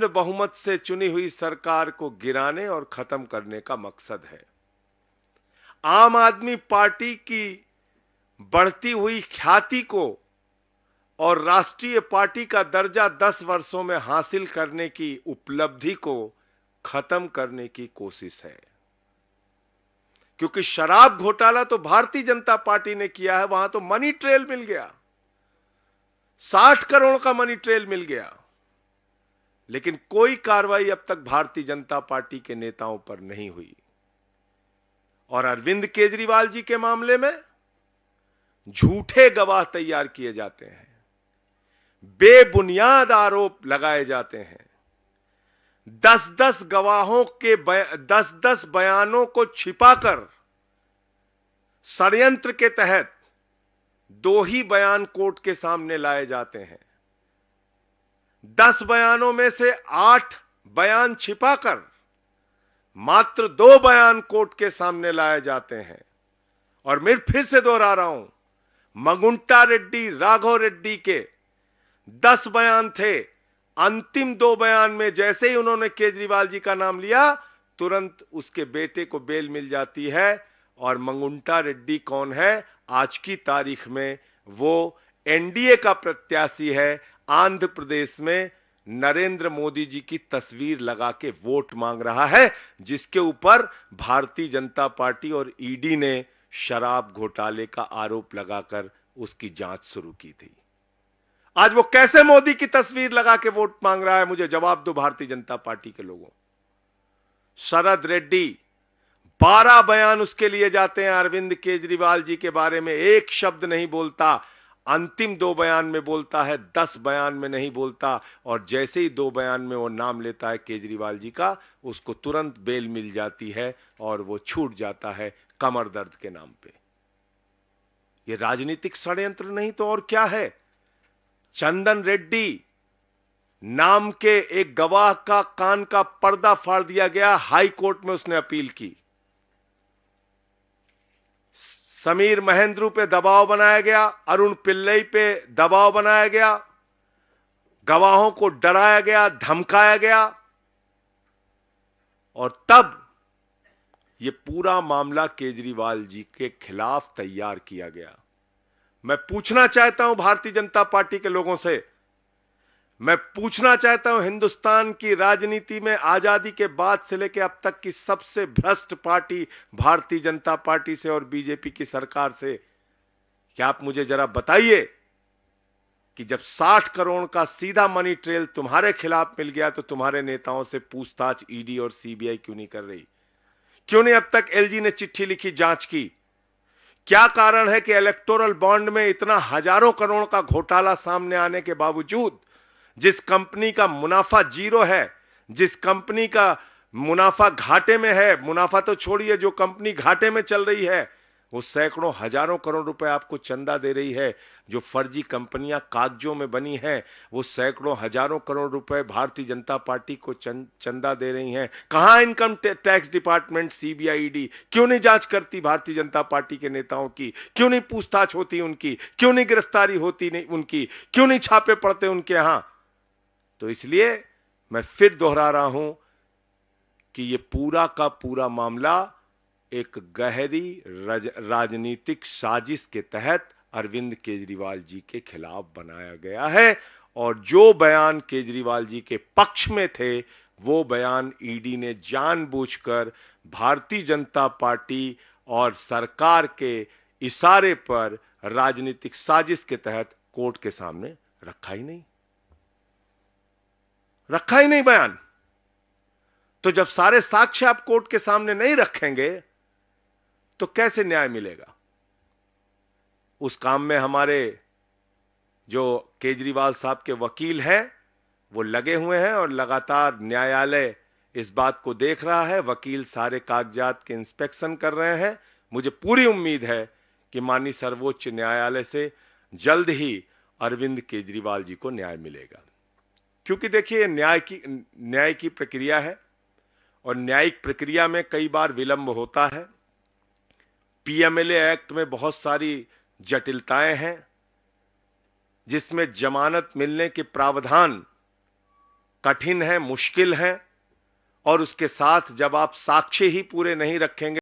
प्रचंड बहुमत से चुनी हुई सरकार को गिराने और खत्म करने का मकसद है। आम आदमी पार्टी की बढ़ती हुई ख्याति को और राष्ट्रीय पार्टी का दर्जा 10 वर्षों में हासिल करने की उपलब्धि को खत्म करने की कोशिश है। क्योंकि शराब घोटाला तो भारतीय जनता पार्टी ने किया है, वहां तो मनी ट्रेल मिल गया, 60 करोड़ का मनी ट्रेल मिल गया, लेकिन कोई कार्रवाई अब तक भारतीय जनता पार्टी के नेताओं पर नहीं हुई। और अरविंद केजरीवाल जी के मामले में झूठे गवाह तैयार किए जाते हैं, बेबुनियाद आरोप लगाए जाते हैं। 10-10 गवाहों के 10-10 बयानों को छिपाकर षड्यंत्र के तहत 2 ही बयान कोर्ट के सामने लाए जाते हैं। 10 बयानों में से 8 बयान छिपाकर मात्र 2 बयान कोर्ट के सामने लाए जाते हैं। और मैं फिर से दोहरा रहा हूं, मगुंटा रेड्डी, राघव रेड्डी के 10 बयान थे। अंतिम 2 बयान में जैसे ही उन्होंने केजरीवाल जी का नाम लिया, तुरंत उसके बेटे को बेल मिल जाती है। और मंगुंटा रेड्डी कौन है? आज की तारीख में वो एनडीए का प्रत्याशी है। आंध्र प्रदेश में नरेंद्र मोदी जी की तस्वीर लगा के वोट मांग रहा है, जिसके ऊपर भारतीय जनता पार्टी और ईडी ने शराब घोटाले का आरोप लगाकर उसकी जांच शुरू की थी। आज वो कैसे मोदी की तस्वीर लगा के वोट मांग रहा है? मुझे जवाब दो भारतीय जनता पार्टी के लोगों। शरद रेड्डी 12 बयान उसके लिए जाते हैं, अरविंद केजरीवाल जी के बारे में एक शब्द नहीं बोलता। अंतिम 2 बयान में बोलता है, 10 बयान में नहीं बोलता। और जैसे ही 2 बयान में वो नाम लेता है केजरीवाल जी का, उसको तुरंत बेल मिल जाती है और वो छूट जाता है कमर दर्द के नाम पे। ये राजनीतिक षड्यंत्र नहीं तो और क्या है? चंदन रेड्डी नाम के एक गवाह का कान का पर्दा फाड़ दिया गया, हाई कोर्ट में उसने अपील की। समीर महेंद्रू पे दबाव बनाया गया, अरुण पिल्लई पे दबाव बनाया गया, गवाहों को डराया गया, धमकाया गया। और तब यह पूरा मामला केजरीवाल जी के खिलाफ तैयार किया गया। मैं पूछना चाहता हूं भारतीय जनता पार्टी के लोगों से, मैं पूछना चाहता हूं हिंदुस्तान की राजनीति में आजादी के बाद से लेकर अब तक की सबसे भ्रष्ट पार्टी भारतीय जनता पार्टी से और बीजेपी की सरकार से, क्या आप मुझे जरा बताइए कि जब 60 करोड़ का सीधा मनी ट्रेल तुम्हारे खिलाफ मिल गया तो तुम्हारे नेताओं से पूछताछ ईडी और सीबीआई क्यों नहीं कर रही? क्यों नहीं अब तक एलजी ने चिट्ठी लिखी, जांच की? क्या कारण है कि इलेक्टोरल बॉन्ड में इतना हजारों करोड़ का घोटाला सामने आने के बावजूद, जिस कंपनी का मुनाफा 0 है, जिस कंपनी का मुनाफा घाटे में है, मुनाफा तो छोड़िए, जो कंपनी घाटे में चल रही है वो सैकड़ों हजारों करोड़ रुपए आपको चंदा दे रही है, जो फर्जी कंपनियां कागजों में बनी हैं वो सैकड़ों हजारों करोड़ रुपए भारतीय जनता पार्टी को चंदा दे रही हैं। कहां income tax department, CBI, ED क्यों नहीं जांच करती भारतीय जनता पार्टी के नेताओं की? क्यों नहीं पूछताछ होती उनकी? क्यों नहीं गिरफ्तारी होती नहीं उनकी? क्यों नहीं छापे पड़ते उनके यहां? तो इसलिए मैं फिर दोहरा रहा हूं कि यह पूरा का पूरा मामला एक गहरी राजनीतिक साजिश के तहत अरविंद केजरीवाल जी के खिलाफ बनाया गया है। और जो बयान केजरीवाल जी के पक्ष में थे वो बयान ईडी ने जानबूझकर भारतीय जनता पार्टी और सरकार के इशारे पर राजनीतिक साजिश के तहत कोर्ट के सामने रखा ही नहीं बयान। तो जब सारे साक्ष्य आप कोर्ट के सामने नहीं रखेंगे तो कैसे न्याय मिलेगा? उस काम में हमारे जो केजरीवाल साहब के वकील हैं वो लगे हुए हैं और लगातार न्यायालय इस बात को देख रहा है। वकील सारे कागजात के इंस्पेक्शन कर रहे हैं। मुझे पूरी उम्मीद है कि माननीय सर्वोच्च न्यायालय से जल्द ही अरविंद केजरीवाल जी को न्याय मिलेगा। क्योंकि देखिए, न्याय की प्रक्रिया है और न्यायिक प्रक्रिया में कई बार विलंब होता है। पीएमएलए एक्ट में बहुत सारी जटिलताएं हैं, जिसमें जमानत मिलने के प्रावधान कठिन है, मुश्किल है, और उसके साथ जब आप साक्ष्य ही पूरे नहीं रखेंगे